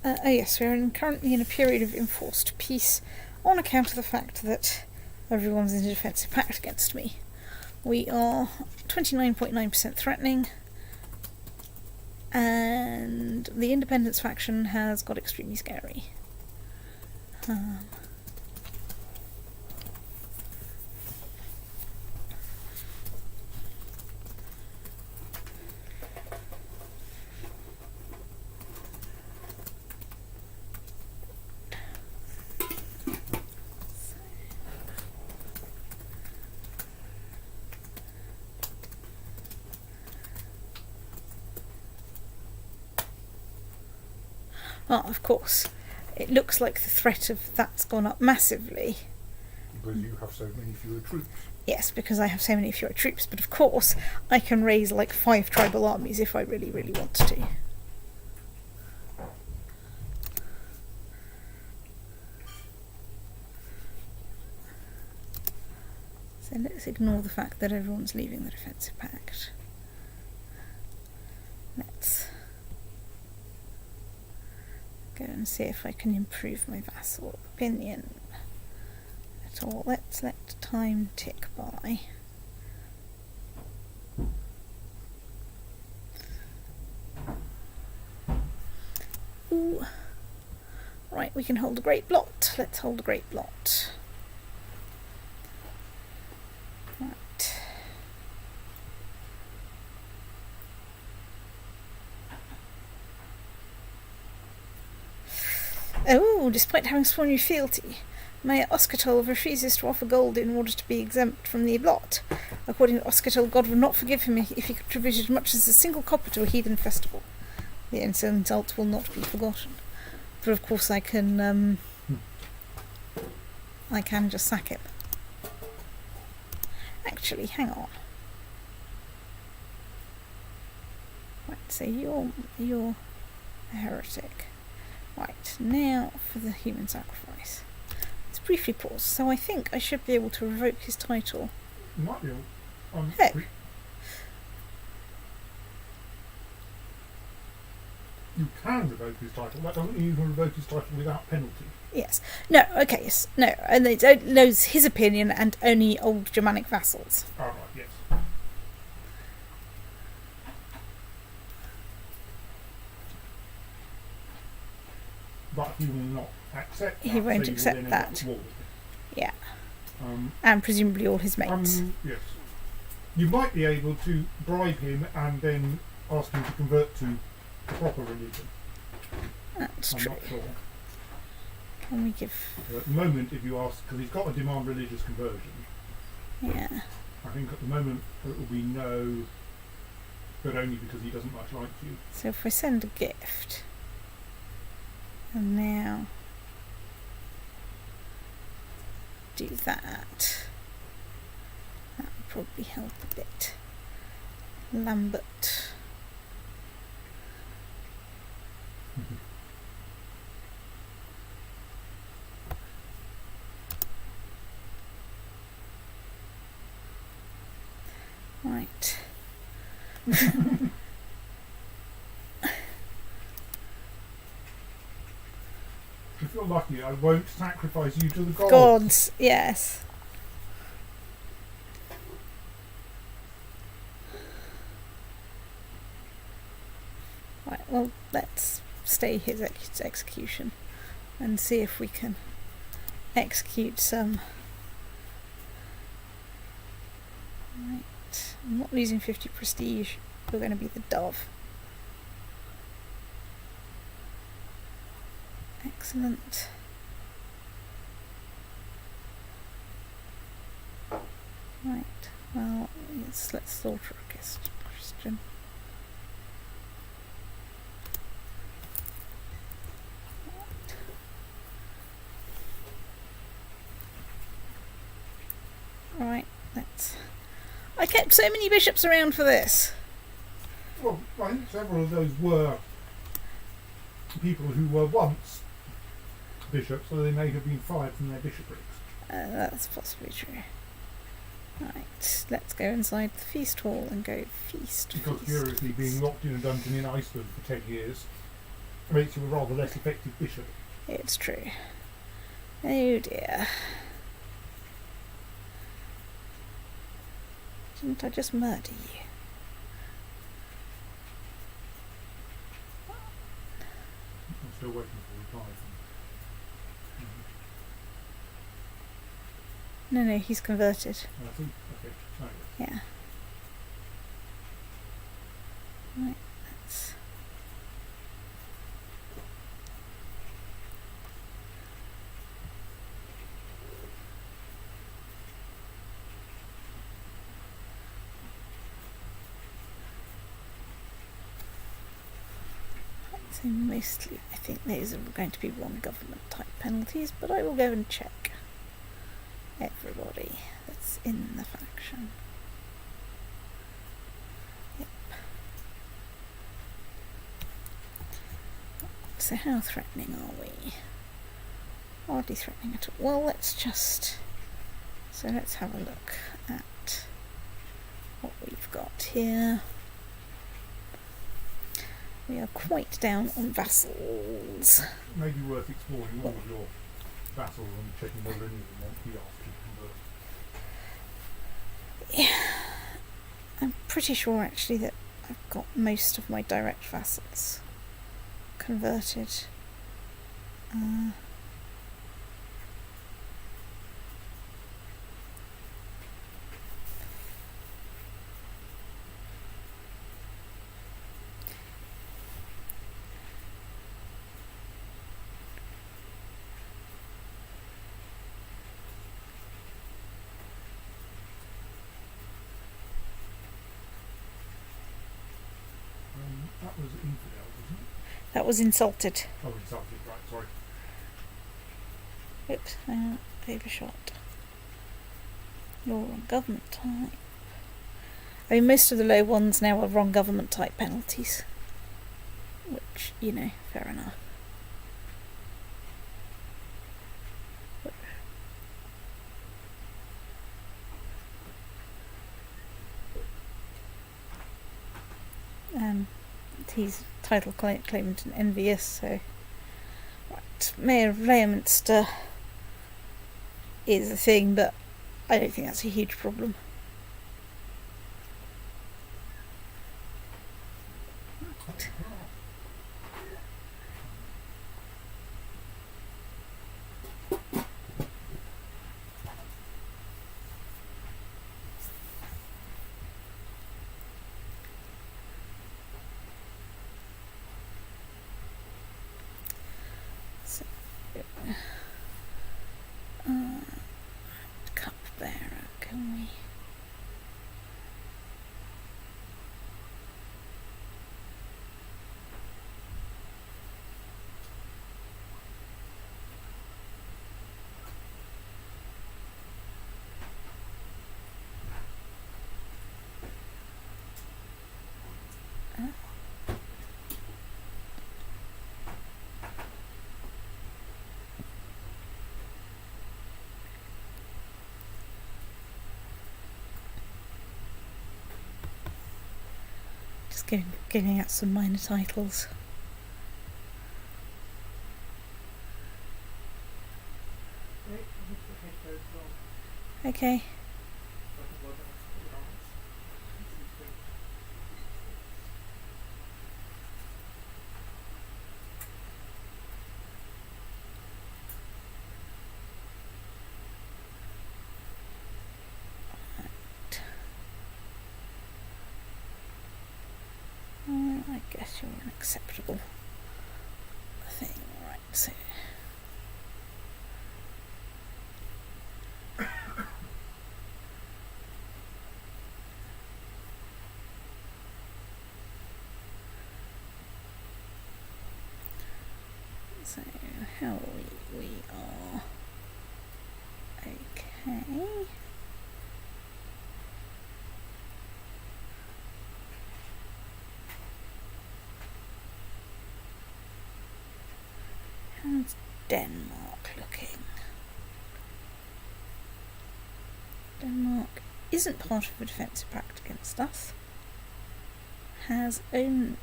Oh yes, we are currently in a period of enforced peace on account of the fact that everyone's in a defensive pact against me. We are 29.9% threatening, and the independence faction has got extremely scary. Well, of course, it looks like the threat of that's gone up massively. Because you have so many fewer troops. Yes, because I have so many fewer troops, but of course I can raise like 5 tribal armies if I really, really want to. So let's ignore the fact that everyone's leaving the defensive pact. Let's go and see if I can improve my vassal opinion at all. Let's let time tick by. Ooh. Right, we can hold a great blot. Let's hold a great blot. Right. Oh, despite having sworn you fealty, Mayor Oskatol refuses to offer gold in order to be exempt from the blot. According to Oskatol, God would not forgive him if he contributed as much as a single copper to a heathen festival. The insult will not be forgotten. But of course I can just sack him. Actually, hang on. Right, so you're a heretic. Right, now for the human sacrifice. Let's briefly pause. So I think I should be able to revoke his title. You might be able. Hey. You can revoke his title. That doesn't mean you can revoke his title without penalty. Yes. No, okay, yes. No, and it knows his opinion and only old Germanic vassals. Oh, right, yes. But he will not accept that. He won't accept that. Yeah. And presumably all his mates. Yes. You might be able to bribe him and then ask him to convert to a proper religion. That's I'm true. not sure. Can we give... At the moment, if you ask, because he's got a demand religious conversion. Yeah. I think at the moment it will be no, but only because he doesn't much like you. So if I send a gift, and now do that would probably help a bit. Lambert. Right. If you're lucky, I won't sacrifice you to the gods. Gods, yes. Right, well, let's stay his execution and see if we can execute some. Right, I'm not losing 50 prestige. We're going to be the dove. Excellent. Right, well, yes, let's slaughter a Christian. Right, let's... I kept so many bishops around for this. Well, I think several of those were people who were once bishops, so they may have been fired from their bishoprics. That's possibly true. Right, let's go inside the feast hall and go feast. Because feast, curiously, feast. being locked in a dungeon in Iceland for 10 years. makes you a rather less effective bishop. It's true. Oh dear. Didn't I just murder you? I'm still waiting for reply from No, he's converted. I think, okay, sorry. Yeah. Right, that's... So mostly I think these are going to be wrong government type penalties, but I will go and check everybody that's in the faction. Yep. So how threatening are we? Hardly threatening at all. Well, let's have a look at what we've got here. We are quite down on vassals. Maybe worth exploring all of your vassals and checking whether any of them want to be asked to convert. Yeah, I'm pretty sure actually that I've got most of my direct vassals converted. That was infidel, wasn't it? That was insulted. Oh, insulted, right, sorry. Oops, overshot. You're wrong government type. I mean, most of the low ones now are wrong government type penalties. Which, you know, fair enough. He's title claimant and envious, so... Right, Mayor of Leominster is a thing, but I don't think that's a huge problem. Cupbearer, can we? Just giving out some minor titles. Okay. I guess you're an acceptable thing, right? So. So, how are we? We are okay. How's Denmark looking? Denmark isn't part of a defensive pact against us. Has own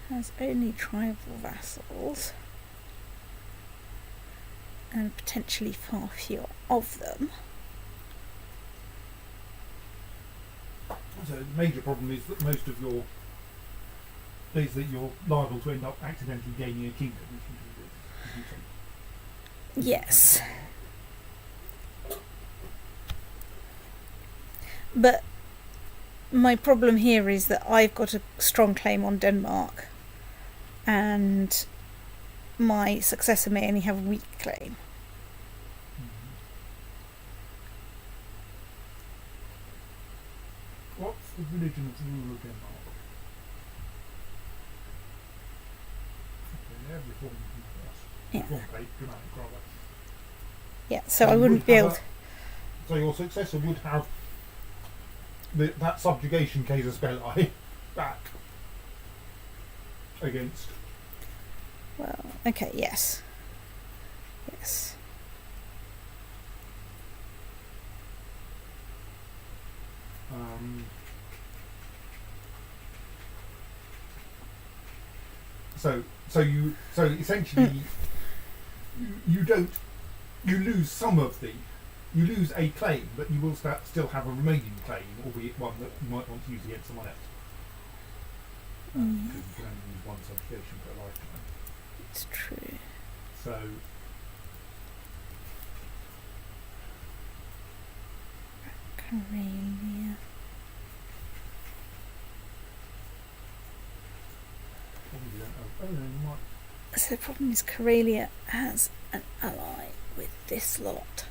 has only tribal vassals, and potentially far fewer of them. So the major problem is that most of your is that you're liable to end up accidentally gaining a kingdom. Yes. But my problem here is that I've got a strong claim on Denmark, and my successor may only have a weak claim. What's the religion of the ruler of Denmark? Okay, they're reformed Germanic rather. Yeah, so I wouldn't be able to... So your successor would have that subjugation casus belli back against... Well, okay, yes. Yes. So essentially you lose some of you lose a claim, but you will still have a remaining claim, albeit one that you might want to use against someone else. Because you can only use one subjugation per lifetime. It's true. So Karelia. probably don't know. Oh no, you might. So the problem is Karelia has an ally with this lot.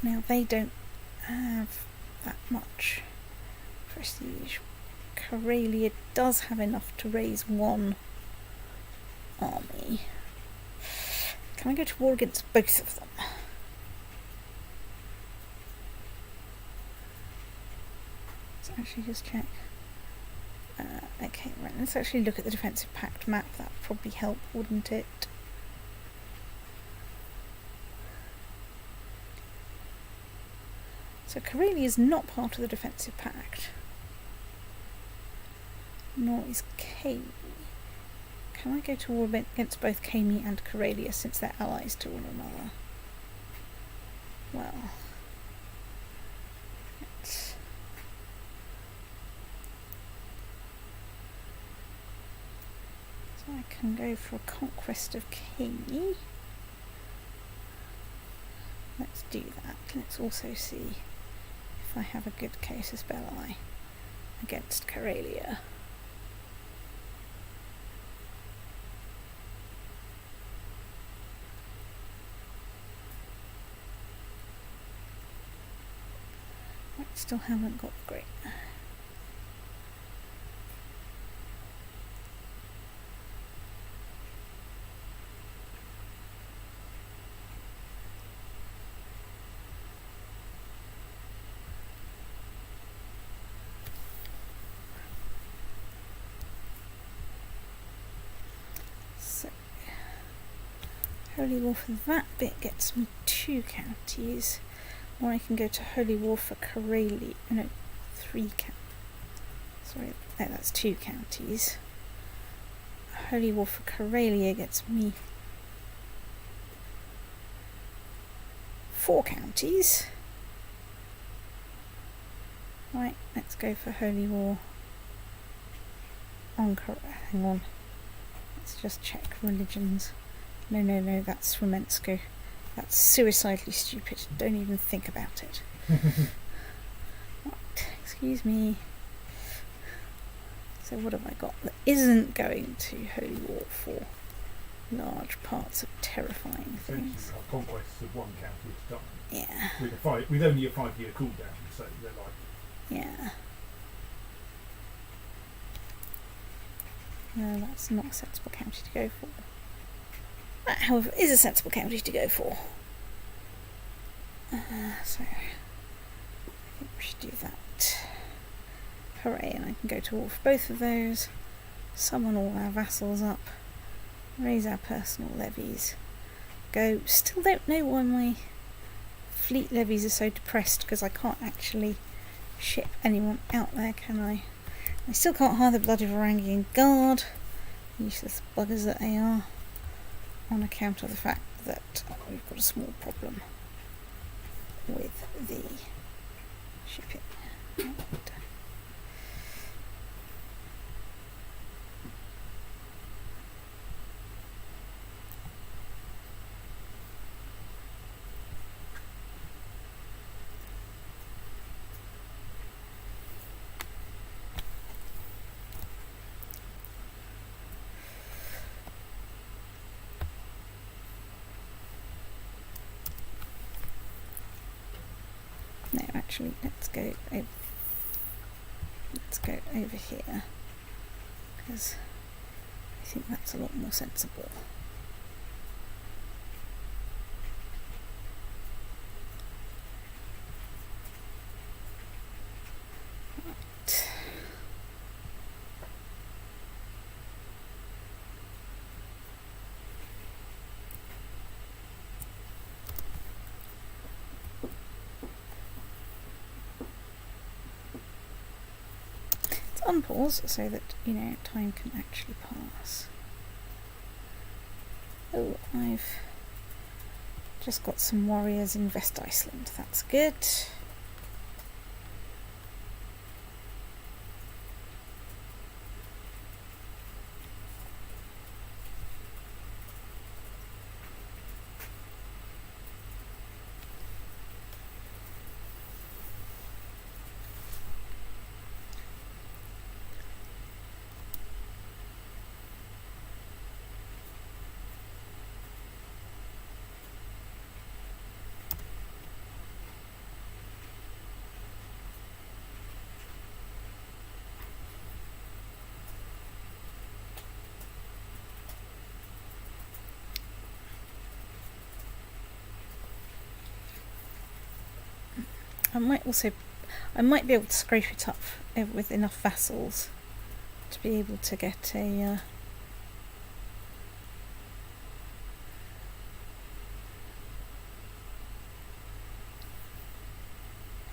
Now they don't have that much prestige. Karelia does have enough to raise one army. Can I go to war against both of them? Let's actually just check. Okay, right, let's actually look at the defensive pact map. That would probably help, wouldn't it? So Karelia is not part of the defensive pact. Nor is Kami. Can I go to war against both Kami and Karelia since they're allies to one another? Well, let's... So I can go for a conquest of Kami. Let's do that. Let's also see if I have a good casus belli against Karelia. I still haven't got the great. So, Holy War for that bit gets me 2 counties. Or I can go to Holy War for Karelia. No, 3 counties. Sorry, no, that's 2 counties. Holy War for Karelia gets me 4 counties. Right, let's go for Holy War on hang on. Let's just check religions. No, that's Swimensko. That's suicidally stupid. Don't even think about it. Right, excuse me. So what have I got that isn't going to Holy War for large parts of terrifying things? Our conquests of one county at a time. Yeah. With only a 5-year cooldown, so they're like... Yeah. No, that's not a sensible county to go for. That, however, is a sensible county to go for. So, I think we should do that. Hooray, and I can go to war for both of those, summon all our vassals up, raise our personal levies, go. Still don't know why my fleet levies are so depressed, because I can't actually ship anyone out there, can I? I still can't hire the bloody Varangian Guard, useless buggers that they are, on account of the fact that we've got a small problem with the shipping. Right. No, actually, let's go over here, because I think that's a lot more sensible. Right. Unpause so that, you know, time can actually pass. Oh, I've just got some warriors in West Iceland. That's good. I might be able to scrape it up with enough vassals to be able to get a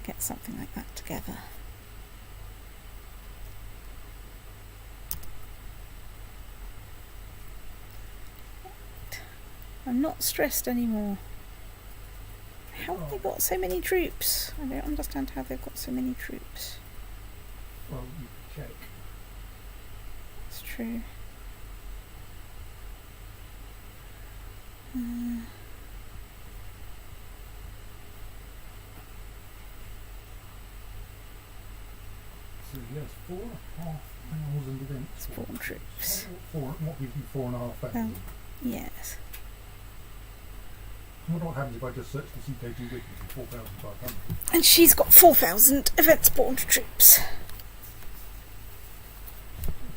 get something like that together. I'm not stressed anymore. How have they got so many troops? I don't understand how they've got so many troops. Well, you can check. It's true. So yes, 4,500 events. Spawn troops. What gives you 4,500? Yes. I wonder what happens if I just search the CK2 wiki for 4,500. And she's got 4,000 event spawned troops.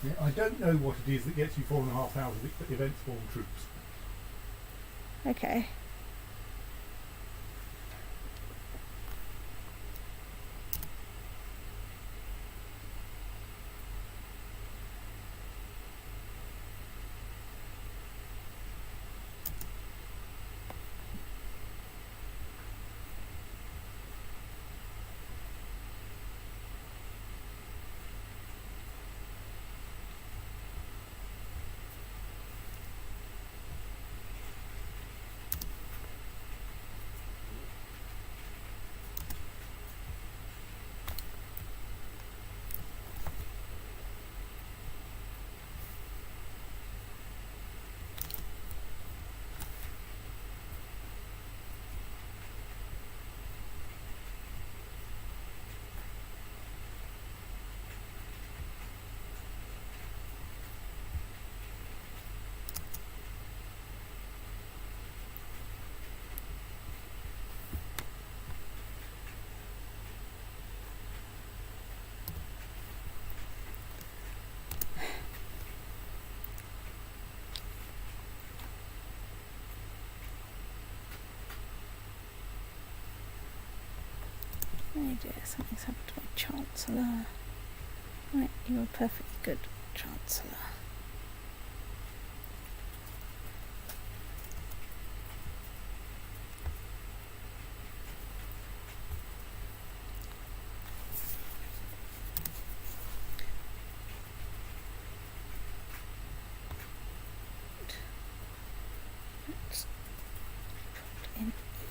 Yeah, I don't know what it is that gets you 4,500 event spawn troops. Okay. Oh dear, something's happened to my Chancellor. Right, you're a perfectly good Chancellor.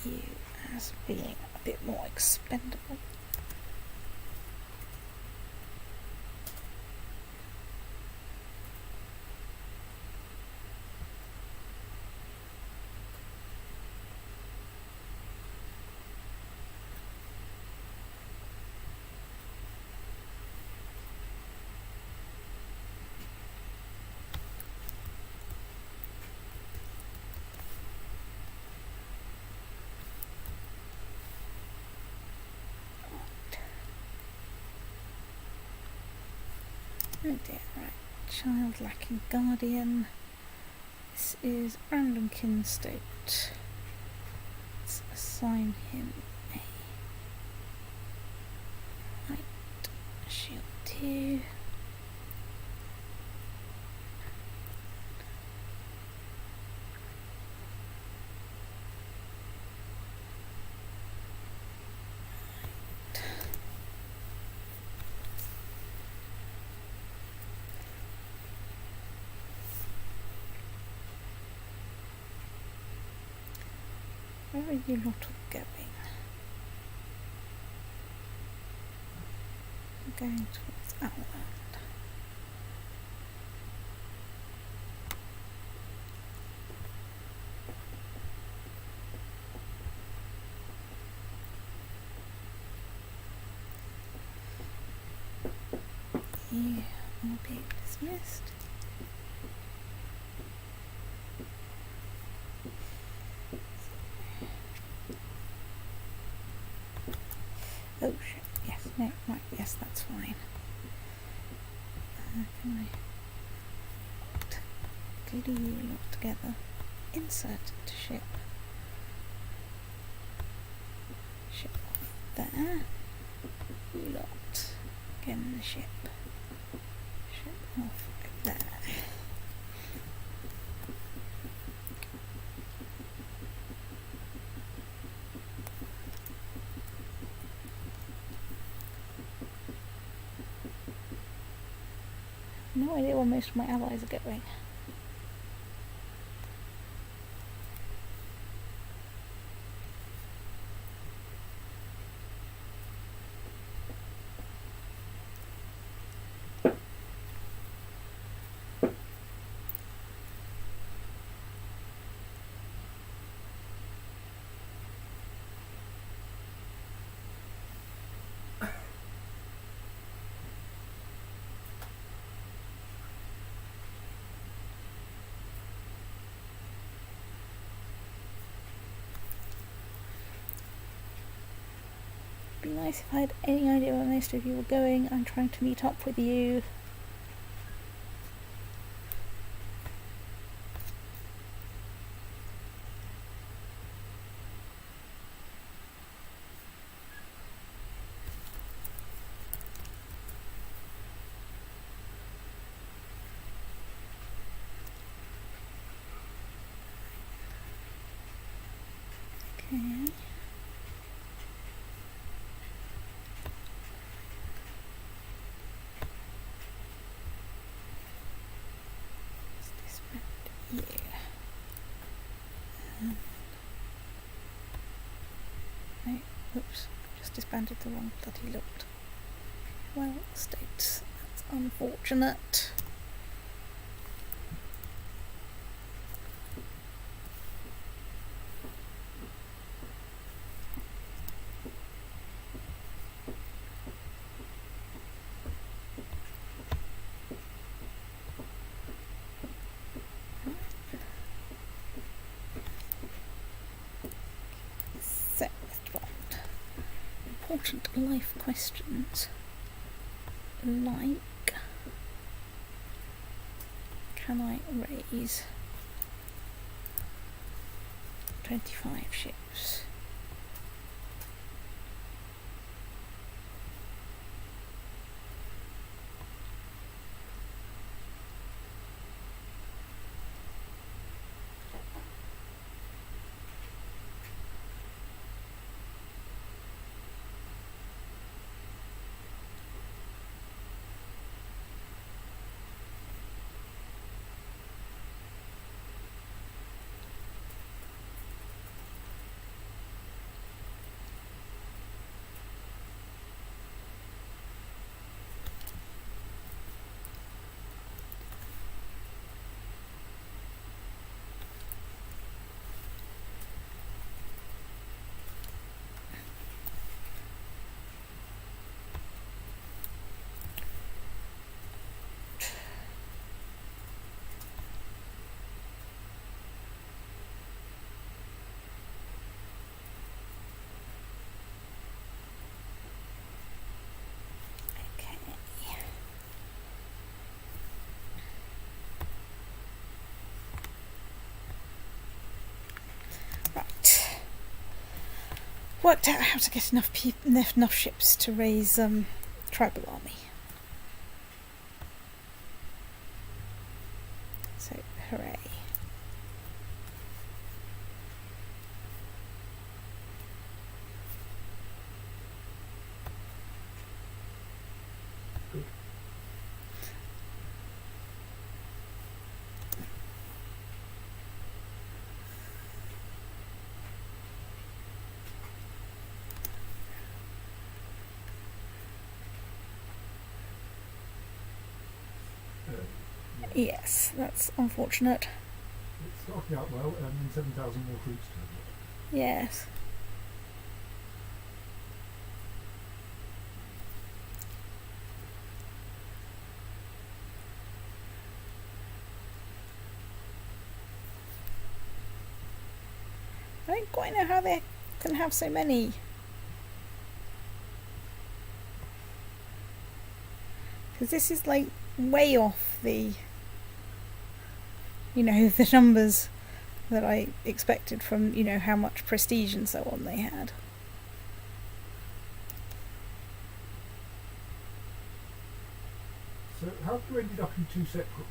you as being a bit more expendable. Oh dear, right. Child lacking guardian. This is random kin state. Let's assign him a light shield 2. Where are you lot all going? I'm going towards Outland. You are being dismissed. Oh shit, yes, no, right, yes, that's fine. Can I glue you lot together? Insert to ship. Ship off there. You lot get in the ship. Ship off there. No idea where most of my allies are going. Be nice if I had any idea where most of you were going. I'm trying to meet up with you. Okay. Yeah. No, oops, just disbanded the wrong bloody lot. Well, states. That's unfortunate. Important life questions like, can I raise 25 ships? worked out how to get enough ships to raise tribal army. So, hooray. Good. Yes, that's unfortunate. It started out well, and then 7,000 more troops turned up. Yes. I don't quite know how they can have so many. Because this is like way off the, the numbers that I expected from, how much prestige and so on they had. So how have you ended up in two separate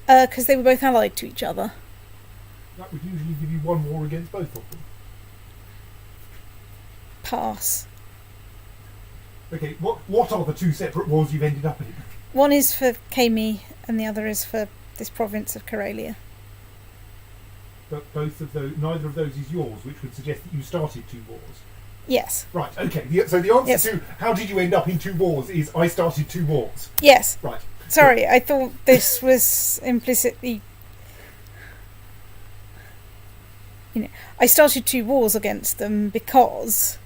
wars? Because they were both allied to each other. That would usually give you one war against both of them. Pass. Okay, what are the two separate wars you've ended up in? One is for Kami and the other is for this province of Karelia. But both of those, neither of those is yours, which would suggest that you started two wars. Yes. Right, okay. So the answer to how did you end up in two wars is I started two wars. Yes. Right. Sorry, I thought this was implicitly... I started two wars against them because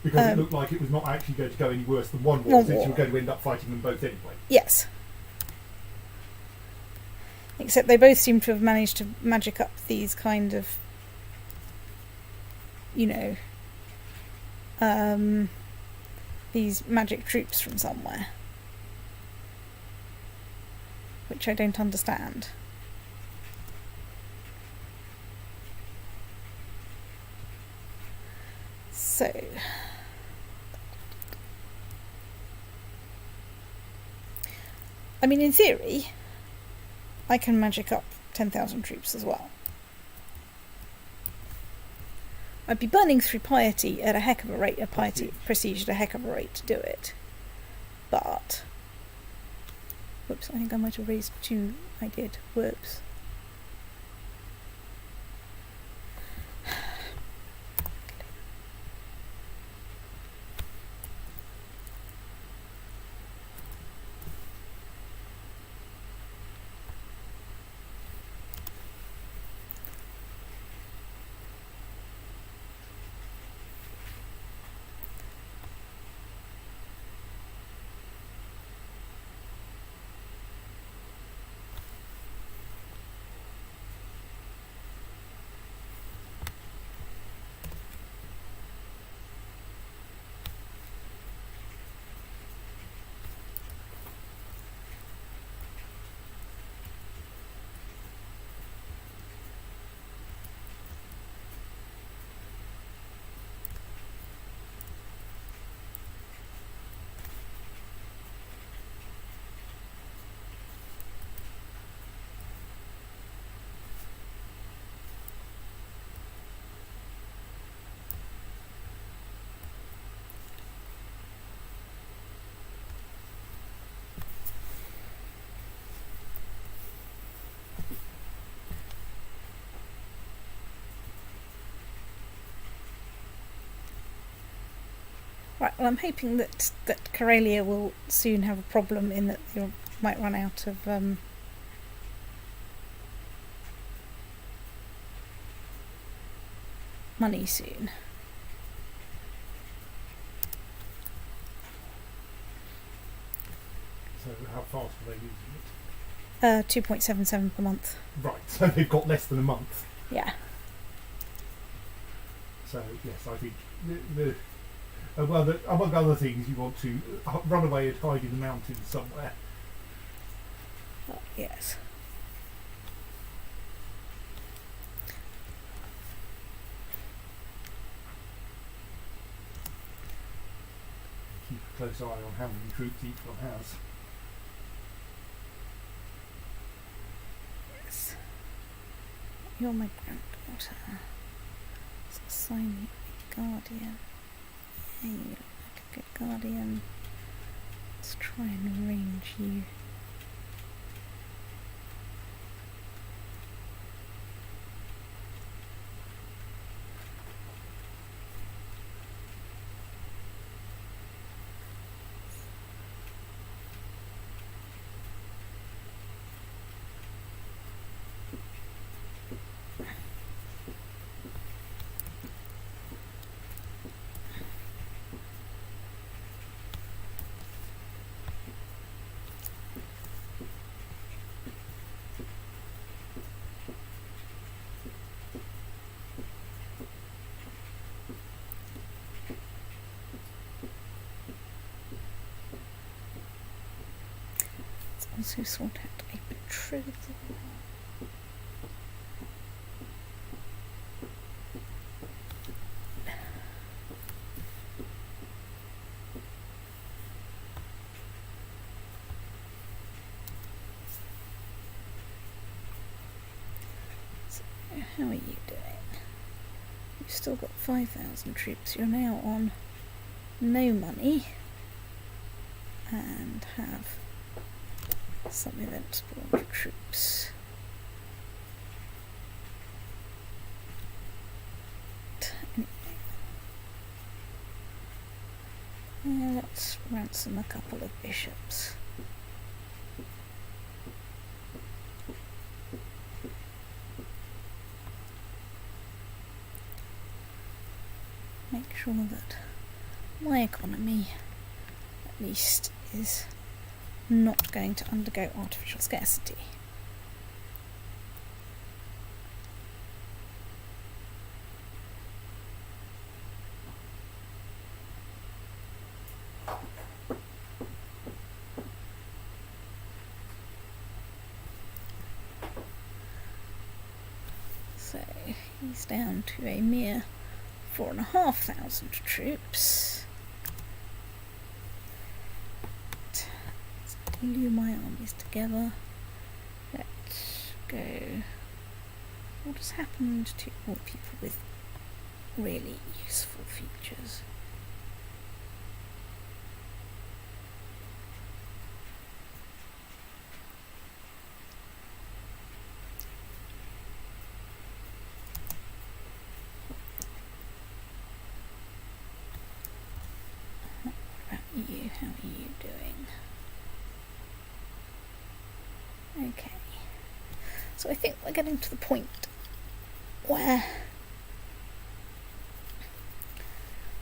it looked like it was not actually going to go any worse than one war, since you were going to end up fighting them both anyway. Yes. Except they both seem to have managed to magic up these kind of, these magic troops from somewhere. Which I don't understand. So... I mean, in theory, I can magic up 10,000 troops as well. I'd be burning through piety at a heck of a rate, prestige at a heck of a rate to do it. But... Whoops, I think I might have raised two. I did. Whoops. Right, well, I'm hoping that Karelia will soon have a problem in that they might run out of money soon. So how fast are they using it? 2.77 per month. Right, so they've got less than a month. Yeah. So yes, I think among other things, you want to run away and hide in the mountains somewhere. Yes. close eye on how many troops each one has. Yes. You're my granddaughter. So assign you a guardian. Yeah, you look like a good guardian. Let's try and arrange you. Also sort out a betrothal. So, how are you doing? You've still got 5,000 troops. You're now on no money and have some event spawn troops. Anyway, let's ransom a couple of bishops. Make sure that my economy, at least, is not going to undergo artificial scarcity. So he's down to a mere 4,500 troops. Glue my armies together. Let's go. What has happened to all people with really useful features? What about you? How are you doing? Okay, so I think we're getting to the point where,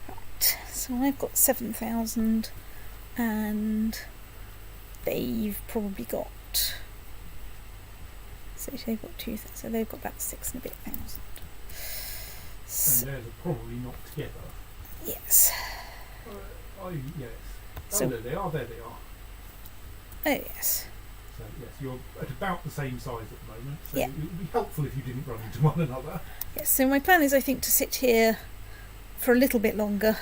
right, so I've got 7,000 and they've probably got, so they've got 2,000, so they've got about 6 and a bit thousand. So, and they're probably not together. Yes. Yes. So, there they are, there they are. Oh yes. So yes, you're at about the same size at the moment, so yeah. it would be helpful if you didn't run into one another. Yes, so my plan is, I think, to sit here for a little bit longer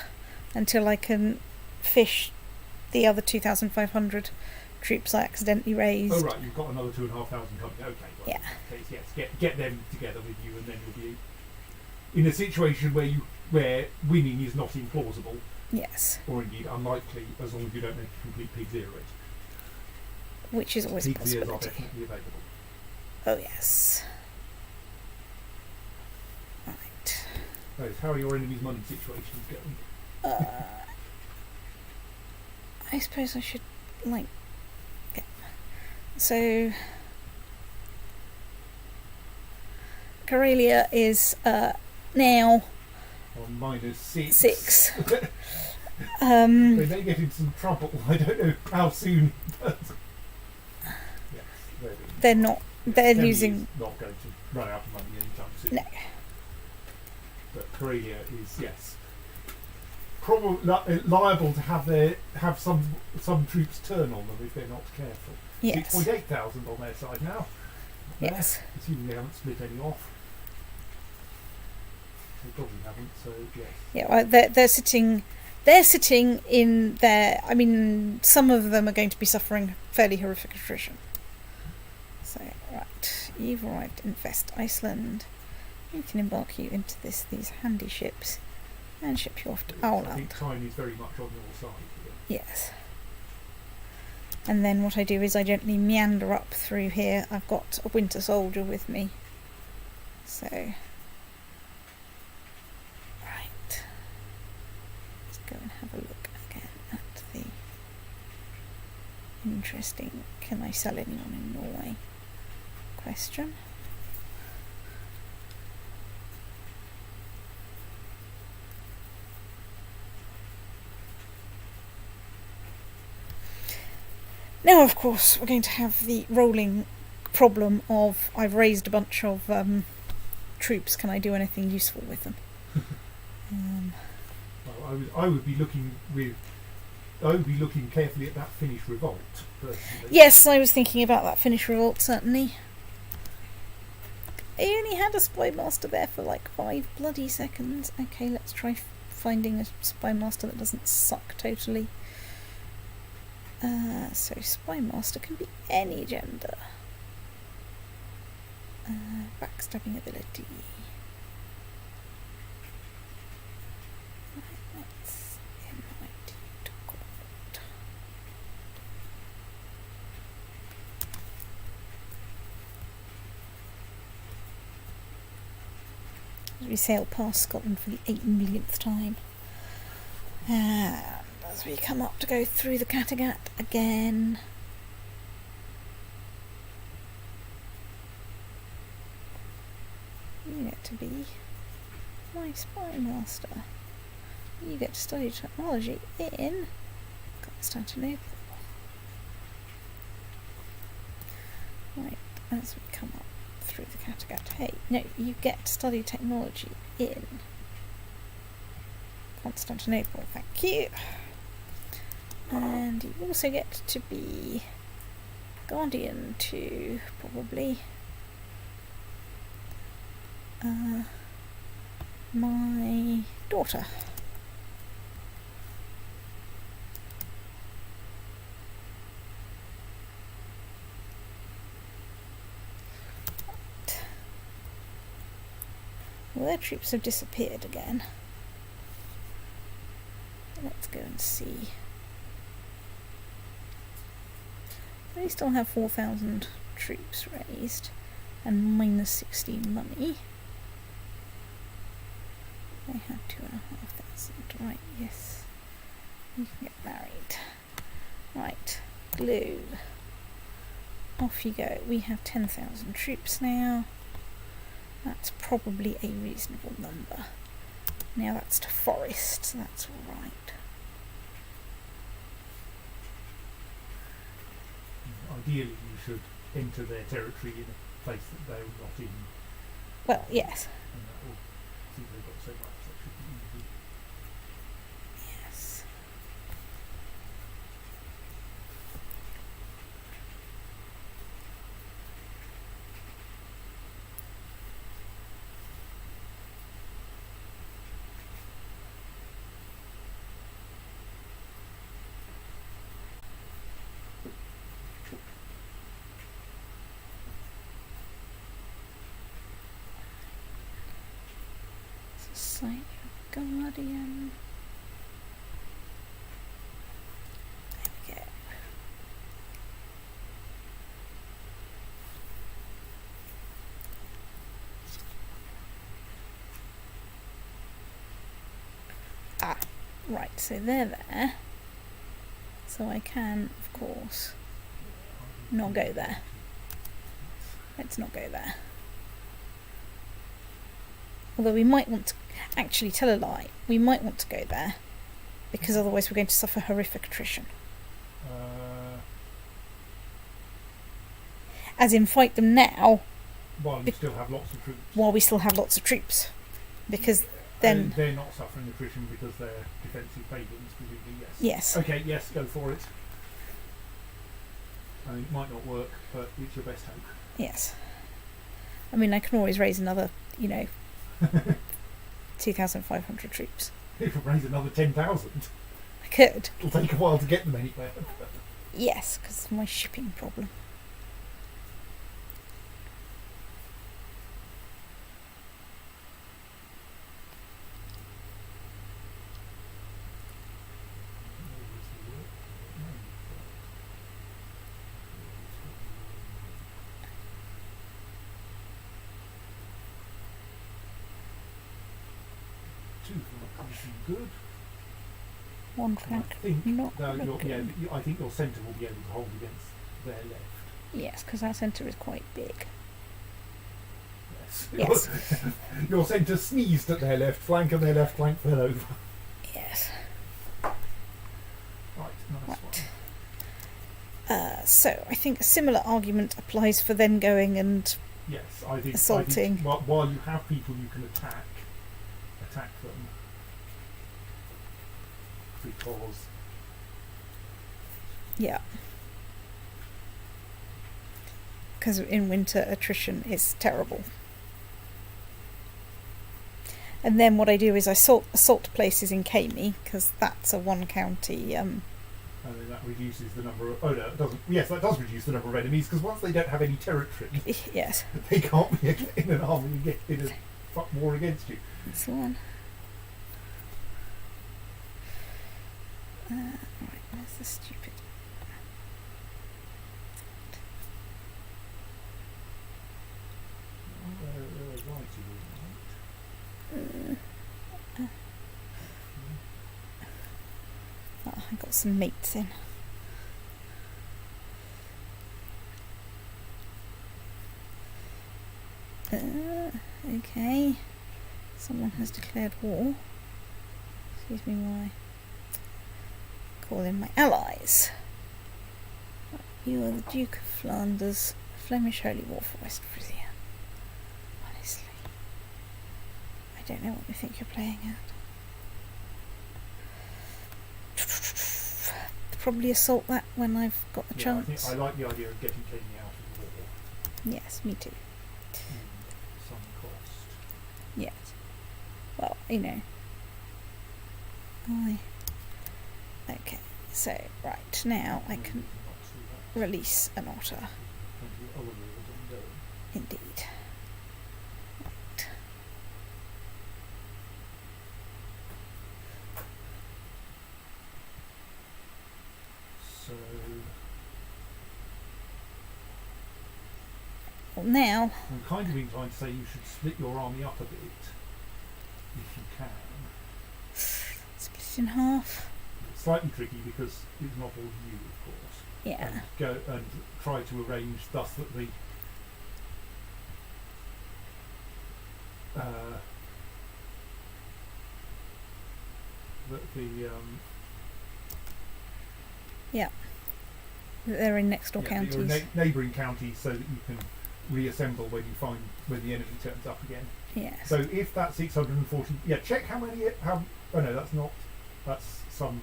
until I can fish the other 2,500 troops I accidentally raised. Oh right, you've got another 2,500 coming. Okay, well, yeah. In that case, yes, get them together with you, and then you'll be in a situation where winning is not implausible. Yes. Or indeed unlikely, as long as you don't make a complete pig zero it. Which is always a possibility. Are definitely available. Oh yes. Right. Right, how are your enemies' money situations going? I suppose I should so Karelia is now on -6. 6. They may get in some trouble. I don't know how soon. But yes, they're not. They're Demi is not going to run out of money anytime soon. No. But Karelia is probably liable to have some troops turn on them if they're not careful. Yes. 6,800 on their side now. Yes. Assuming they haven't split any off. They probably haven't. So yes. Yeah, they're sitting they're sitting in their... I mean, some of them are going to be suffering fairly horrific attrition. So, right, you've arrived in West Iceland. We can embark you into these handy ships and ship you off to I Auland. think time is very much on your side here. Yes. And then what I do is I gently meander up through here. I've got a winter soldier with me. So, right. Let's go and have a look again at the interesting, can I sell anyone in Norway question. Now, of course, we're going to have the rolling problem of I've raised a bunch of troops. Can I do anything useful with them? Well, I would be looking carefully at that Finnish revolt. Personally. Yes, I was thinking about that Finnish revolt, certainly. I only had a spy master there for like 5 bloody seconds. Okay, let's try finding a spy master that doesn't suck totally. So spy master can be any gender. Backstabbing ability. Right, let's invite you to court. As we sail past Scotland for the 8 millionth time. And as we come up to go through the Kattegat again. You get to be my spy master. You get to study technology in Constantinople. Right, as we come up through the Kattegat. Hey, no, you get to study technology in Constantinople. Thank you. And you also get to be guardian to probably my daughter. Right. Well, their troops have disappeared again. Let's go and see. They still have 4,000 troops raised and minus 16 money. They have 2,500. Right, yes. You can get married. Right, glue. Off you go. We have 10,000 troops now. That's probably a reasonable number. Now that's to forest, so that's alright. Ideally, you should enter their territory in a place that they're not in. Well, yes. And that will, since they've got so much, that should be easy. Yes. Society of Guardian. There we go. Ah, right, so they're there. So I can, of course, not go there. Let's not go there. Although we might want to actually tell a lie. We might want to go there because otherwise we're going to suffer horrific attrition. As in fight them now While you still have lots of troops. while we still have lots of troops. Because then... They're not suffering attrition because they're defensive pagans, presumably, yes. Yes. Okay, yes, go for it. I mean, it might not work, but it's your best hope. Yes. I mean, I can always raise another, 2,500 troops. If you raise another 10,000, I could. it'll take a while to get them anywhere. Yes, because of my shipping problem. Two francs is good. 1 franc. I think Not no, looking. I think your centre will be able to hold against their left. Yes, because our centre is quite big. Yes. Yes. Your centre sneezed at their left flank, and their left flank fell over. Yes. Right, nice one. So, I think a similar argument applies for then going and Yes, I think assaulting. While you have people you can attack them, because yeah. Because in winter attrition is terrible. And then what I do is I assault places in Kami, because that's a 1 county. and then that reduces the number of. Oh no, it doesn't. Yes, that does reduce the number of enemies, because once they don't have any territory, Yes. they can't be in an army and get in a war against you. That's the one. Right, where's the stupid? Oh, I got some mates in. Okay. Someone has declared war. Excuse me, why? Call in my allies. You are the Duke of Flanders, Flemish Holy War for West Frisia. Honestly. I don't know what you think you're playing at. Probably assault that when I've got the chance. I like the idea of getting Kami out of the war. Yes, me too. Some cost. Yes. Well, you know. Okay, so, right, now I can release an otter. Indeed. Right. So Well, now, I'm kind of inclined to say you should split your army up a bit, if you can. split in half. It's slightly tricky because it's not all you, of course. Yeah. And go and try to arrange thus that the Yeah. They're in next door counties. You're neighbouring counties, so that you can reassemble when the enemy turns up again. Yes. So if that's 640, check how many. Oh no, that's some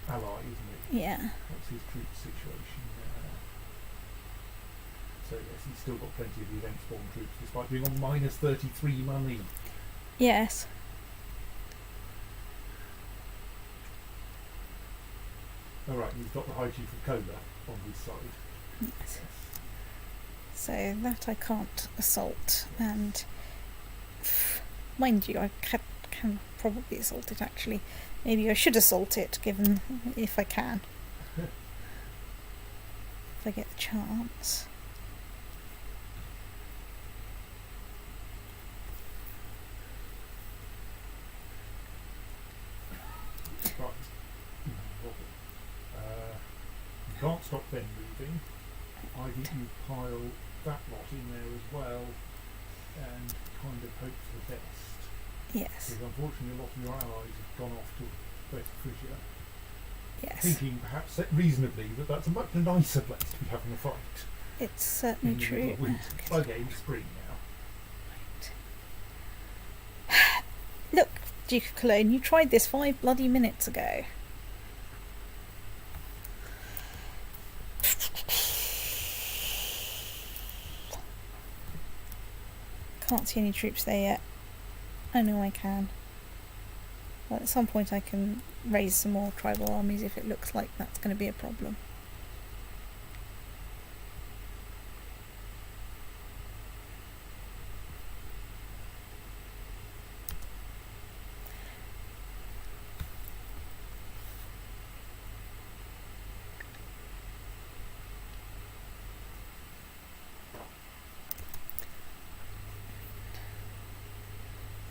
ally, isn't it? Yeah. What's his troop situation there? So yes, he's still got plenty of the event spawn troops, despite being on minus 33 money. Yes. All right, he's got the High Chief of Kola on his side. Yes. So that I can't assault, and mind you, I can probably assault it actually. Maybe I should assault it, given if I can. If I get the chance. Right. You can't stop them moving. I think you pile that lot in there as well and kind of hope for the best. Yes. Because unfortunately a lot of your allies have gone off to West Frisia, Yes. thinking perhaps reasonably that that's a much nicer place to be having a fight. It's certainly in the true. middle of winter. Okay, spring now. Look, Duke of Cologne, you tried this 5 bloody minutes ago. Can't see any troops there yet. I know I can. Well, at some point I can raise some more tribal armies if it looks like that's going to be a problem.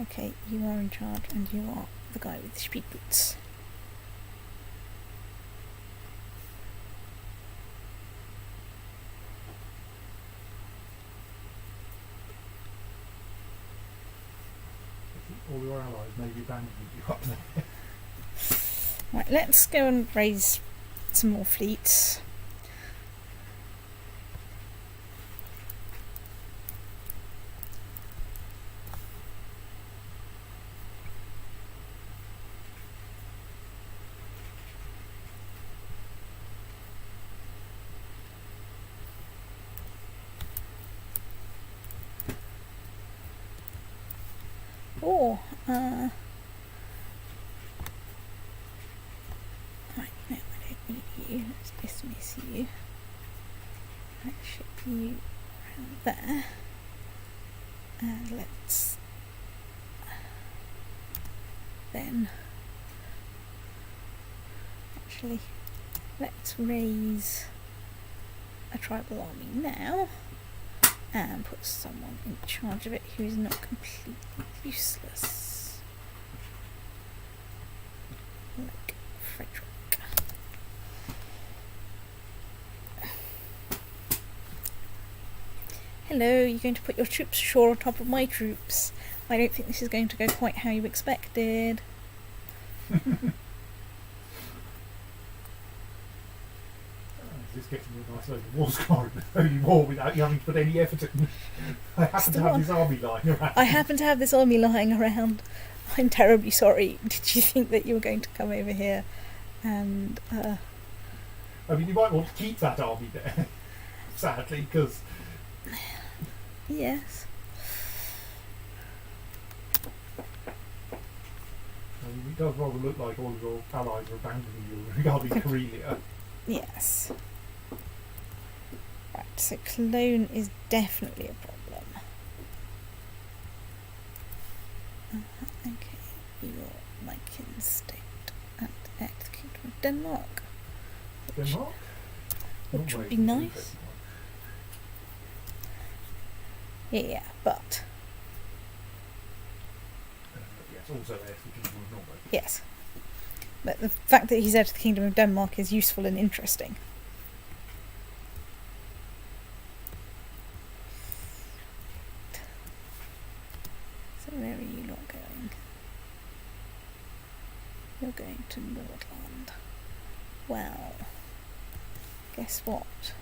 Okay, you are in charge and you are the guy with the speed boots. All your allies maybe abandoning you up there. Right, let's go and raise some more fleets. Oh, right, no, I don't need you. Let's dismiss you. Let's ship you around there. And let's then actually let's raise a tribal army now and put someone in charge of it who is not completely useless, like Frederick. Hello, you're going to put your troops ashore on top of my troops. I don't think this is going to go quite how you expected. This getting a nice load of war scarring, only war without you having to put any effort in. I happen to have this army lying around. I happen to have this army lying around. I'm terribly sorry. Did you think that you were going to come over here and... I mean, you might want to keep that army there, sadly, because... Yes. I mean, it does rather look like all of your allies are abandoning you regarding Karelia. Yes. Right, so Cologne is definitely a problem. Okay, you're Viking state and the Kingdom of Denmark. Denmark? Which would be nice. Yeah, but... yes, also there's the Kingdom of Norway. Yes. But the fact that he's out of the Kingdom of Denmark is useful and interesting. So where are you not going? You're going to Nordland. Well, guess what?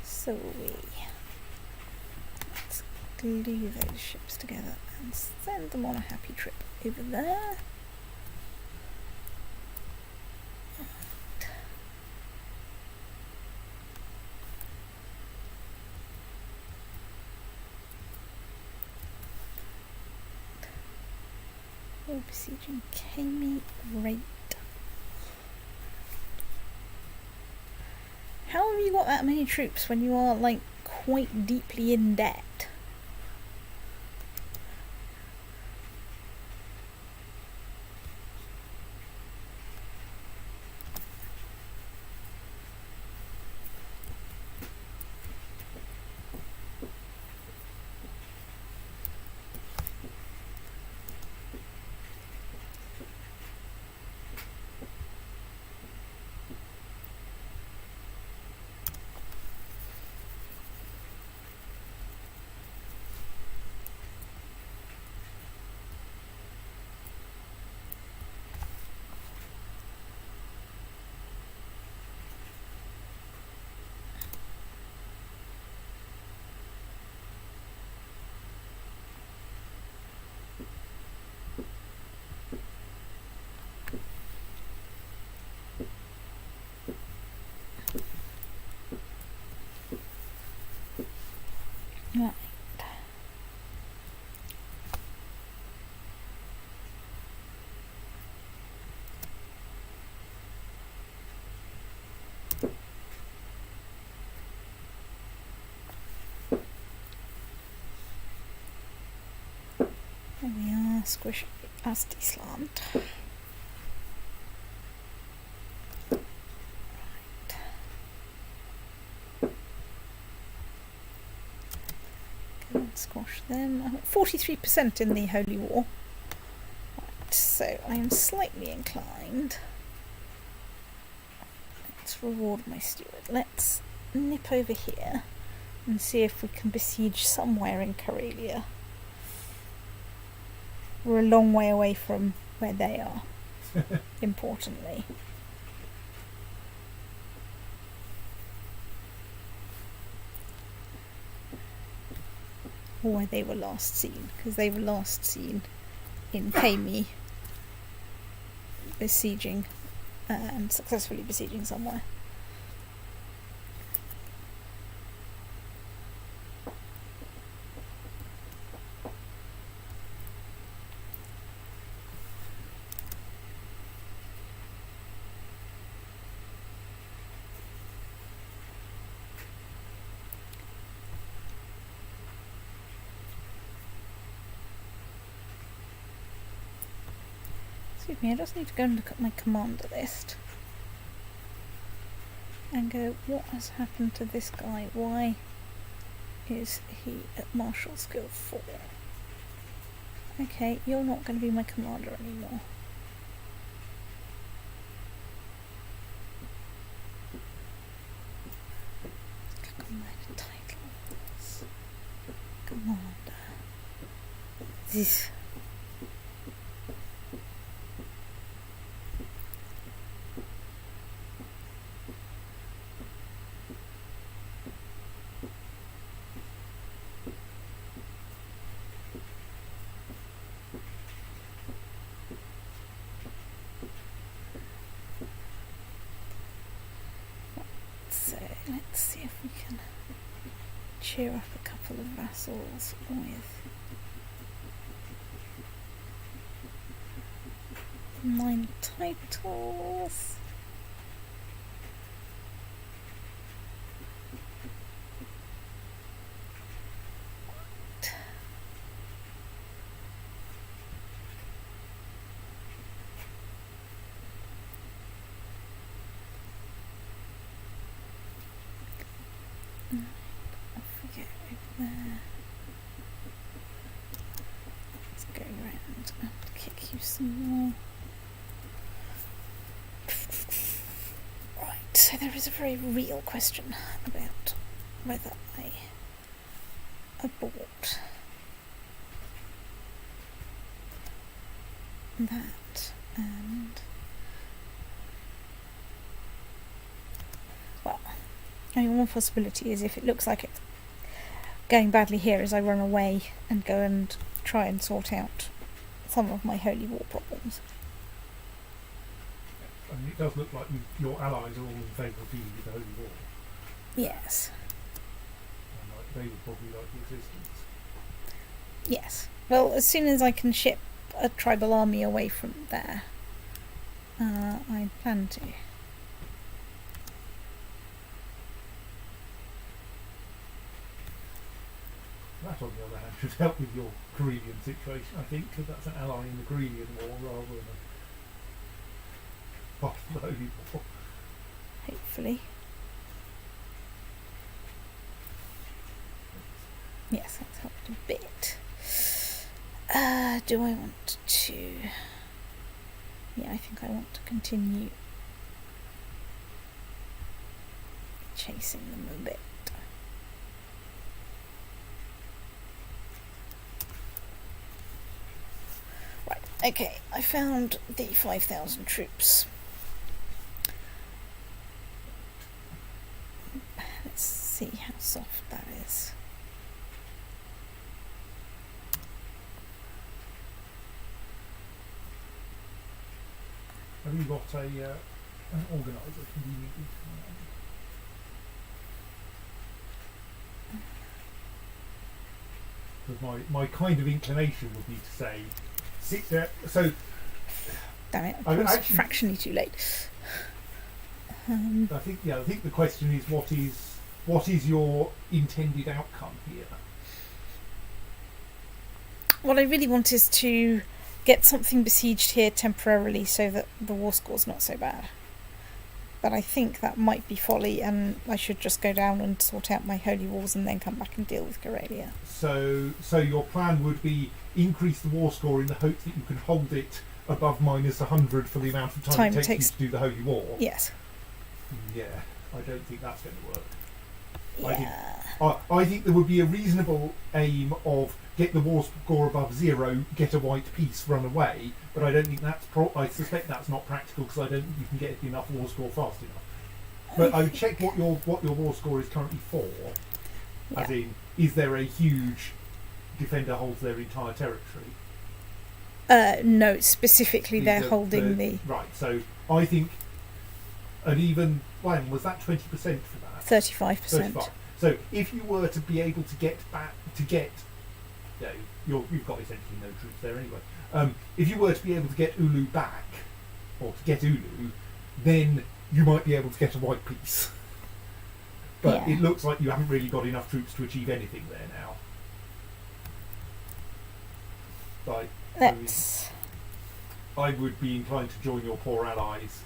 So are we. Let's glue those ships together and send them on a happy trip over there. We're besieging Kami. Great. How have you got that many troops when you are, like, quite deeply in debt? There we are, squish asti slant. Right. Go and squash them. I'm at 43% in the Holy War. Right, so I am slightly inclined. Let's reward my steward. Let's nip over here and see if we can besiege somewhere in Karelia. We're a long way away from where they are, importantly. Or where they were last seen, because they were last seen in Payme, besieging and successfully besieging somewhere. Excuse me, I just need to go and look at my commander list and go, what has happened to this guy? Why is he at martial skill 4? Okay, you're not going to be my commander anymore. Click on my titles. Commander. This. Let's see if we can cheer up a couple of vassals with 9 titles. Let's go around and kick you some more. Right, so there is a very real question about whether I abort that and... well, I mean, one possibility is if it looks like it's going badly here as I run away and go and try and sort out some of my Holy War problems. I mean, it does look like your allies are all in favour of dealing with the Holy War. Yes. And they would probably like the existence. Yes. Well, as soon as I can ship a tribal army away from there, I plan to. That, on the other hand, should help with your Karelian situation, I think, because that's an ally in the Karelian War rather than a part of the Holy War. Hopefully. Yes, that's helped a bit. Do I want to... yeah, I think I want to continue chasing them a bit. Right, okay, I found the 5,000 troops. Let's see how soft that is. Have you got an organiser conveniently? Because my kind of inclination would be to say, sit there. So, damn it! I was fractionally too late. I think the question is what is your intended outcome here? What I really want is to get something besieged here temporarily so that the war score's not so bad. But I think that might be folly, and I should just go down and sort out my holy wars and then come back and deal with Karelia. So your plan would be increase the war score in the hope that you can hold it above -100 for the amount of time it takes you to do the holy war. Yes. Yeah, I don't think that's going to work. Yeah. I think there would be a reasonable aim of get the war score above 0, get a white piece, run away. But I don't think that's. I suspect that's not practical because I don't think you can get enough war score fast enough. But I would check what your war score is currently for. Yeah. As in, is there a huge defender holds their entire territory? No, specifically they're holding the right. So I think an even when was that 20% for that? 35%. So if you were to be able to get back to get, you've got essentially no troops there anyway. If you were to be able to get Ulu back, or to get Ulu, then you might be able to get a white piece. But Yeah. it looks like you haven't really got enough troops to achieve anything there now. I would be inclined to join your poor allies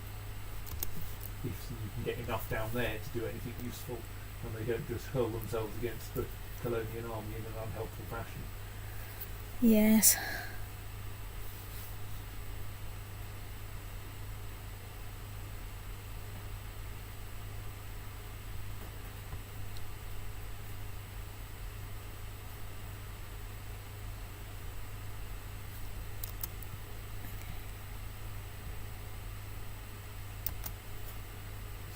if you can get enough down there to do anything useful, and they don't just hurl themselves against the Colonian army in an unhelpful fashion. Yes.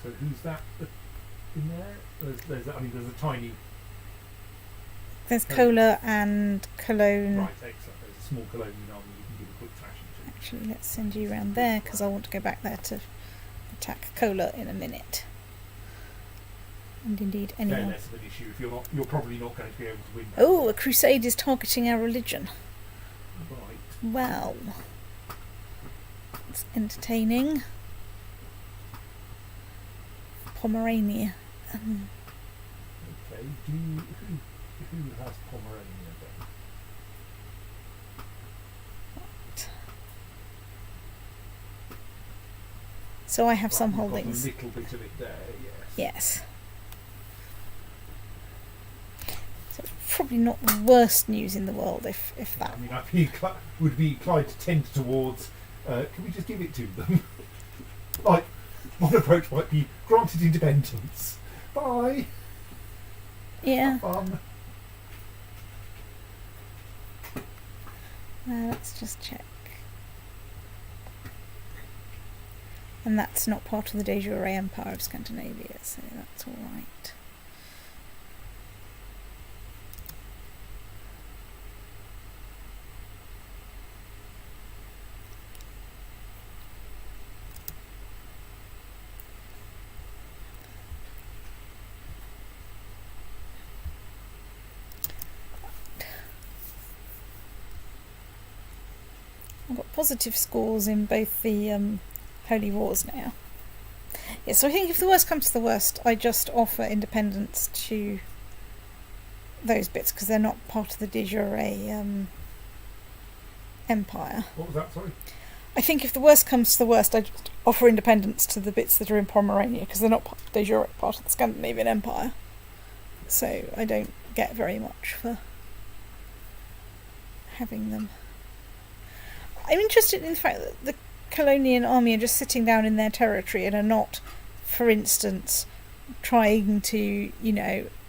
So who's that in there? There's a tiny. There's Kola and Cologne. Right, excellent. There's a small Colonian army you can give a quick thrashing to. Actually, let's send you around there because I want to go back there to attack Kola in a minute. And indeed, anyone. They're less of an issue if you're probably not going to be able to win. Oh, a crusade is targeting our religion. Right. Well, it's entertaining. Pomerania. Okay. Who has Pomerania then? So I have some You've got holdings. a little bit of it there, Yes. yes. So probably not the worst news in the world if that. I mean, would be inclined to tend towards, can we just give it to them? Like, one approach might be granted independence. Bye. Yeah. Have fun. Let's just check. And that's not part of the de jure Empire of Scandinavia, so that's all right. I've got positive scores in both the Holy Wars now. Yeah, so I think if the worst comes to the worst, I just offer independence to those bits because they're not part of the de jure Empire. What was that, sorry? I think if the worst comes to the worst, I just offer independence to the bits that are in Pomerania because they're not de jure part of the Scandinavian Empire. So I don't get very much for having them. I'm interested in the fact that the Colonian army are just sitting down in their territory and are not, for instance, trying to,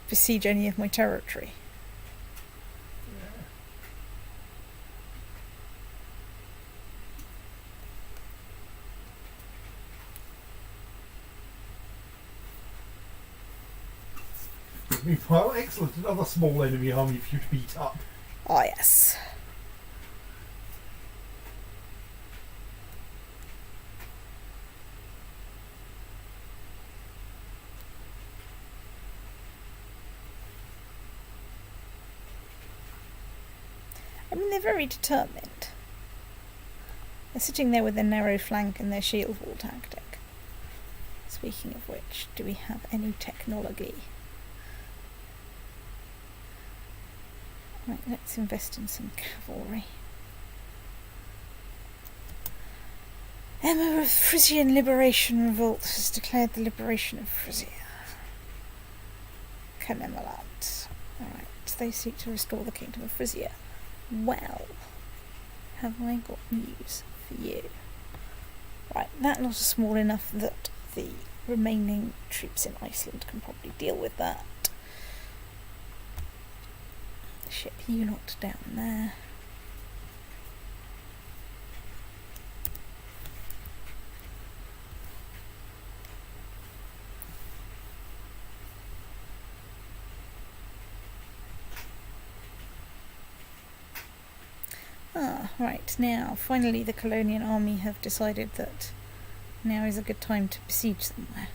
besiege any of my territory. Meanwhile, excellent. Another small enemy army for you to beat up. Ah, yes. I mean, they're very determined. They're sitting there with their narrow flank and their shield wall tactic. Speaking of which, do we have any technology? Right, let's invest in some cavalry. Emma of Frisian Liberation Revolt has declared the liberation of Frisia. Canemelant. Alright, they seek to restore the kingdom of Frisia. Well, have I got news for you? Right, that lot is small enough that the remaining troops in Iceland can probably deal with that. Ship you lot down there. Right, now, finally the Colonian army have decided that now is a good time to besiege somewhere.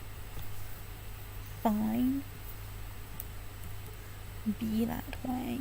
Fine. Be that way.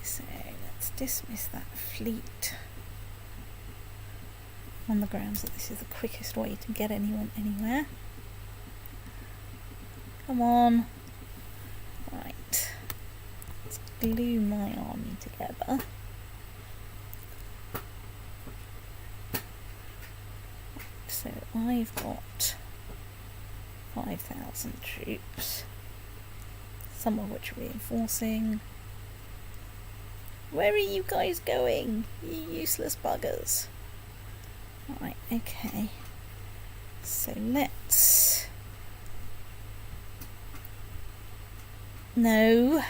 So let's dismiss that fleet on the grounds that this is the quickest way to get anyone anywhere. Come on. Right. Let's glue my army together. So I've got 5,000 troops, some of which are reinforcing. Where are you guys going, you useless buggers? Right, okay. So let's... No.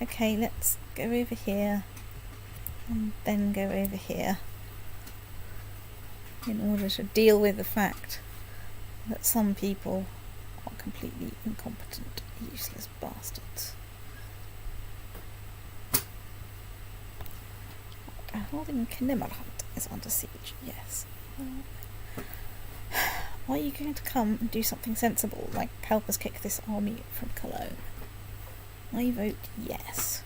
Okay, let's go over here and then go over here in order to deal with the fact that some people are completely incompetent, useless bastards. Holding Canemelant is under siege, yes. Are you going to come and do something sensible, like help us kick this army from Cologne? I vote yes.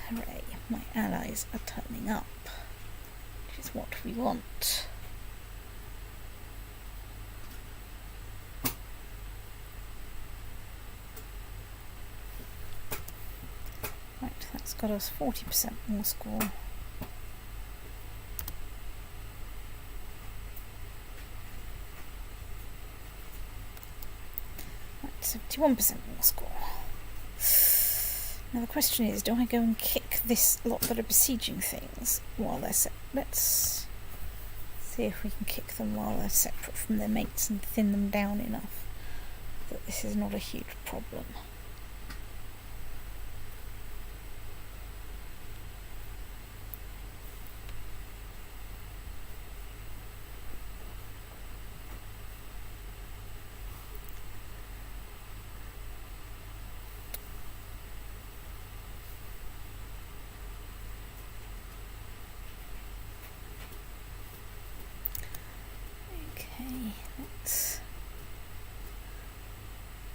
Hooray, my allies are turning up, which is what we want. Right, that's got us 40% more score. Right, 71% more score. Now the question is, do I go and kick this lot that are besieging things while they're let's see if we can kick them while they're separate from their mates and thin them down enough that this is not a huge problem. Let's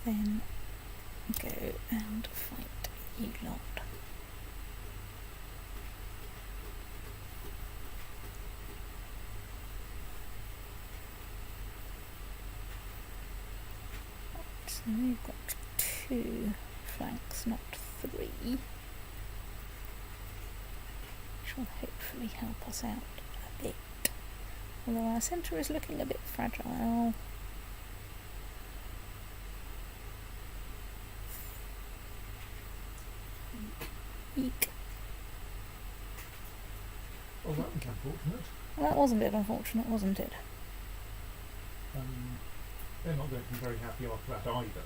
then go and fight you lot. So we've got 2 flanks, not 3. Which will hopefully help us out a bit. Although our centre is looking a bit fragile. Eek. Oh, that was unfortunate. Well, that was a bit unfortunate, wasn't it? They're not going to be very happy after that either.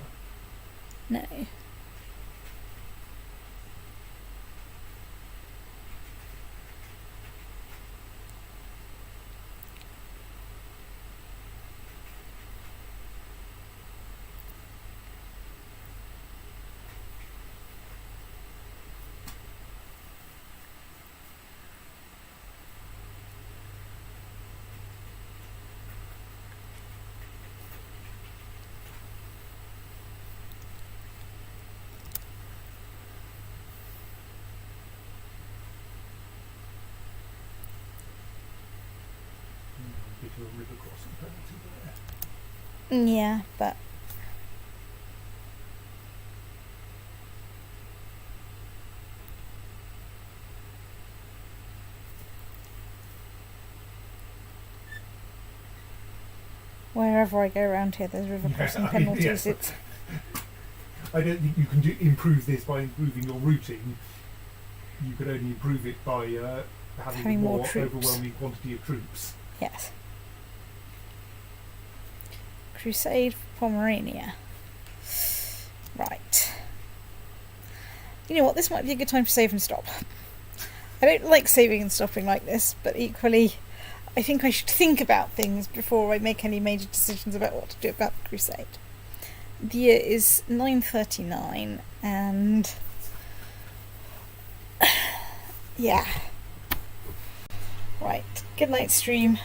No. Bit of a river crossing penalty there. Yeah, but wherever I go around here, there's river crossing penalties. Yes. It's I don't think you can improve this by improving your routing. You could only improve it by having Having more more troops. overwhelming quantity of troops. yes. Crusade for Pomerania. Right. You know what? This might be a good time to save and stop. I don't like saving and stopping like this, but equally, I think I should think about things before I make any major decisions about what to do about the Crusade. The year is 939, and yeah. Right. Good night, stream.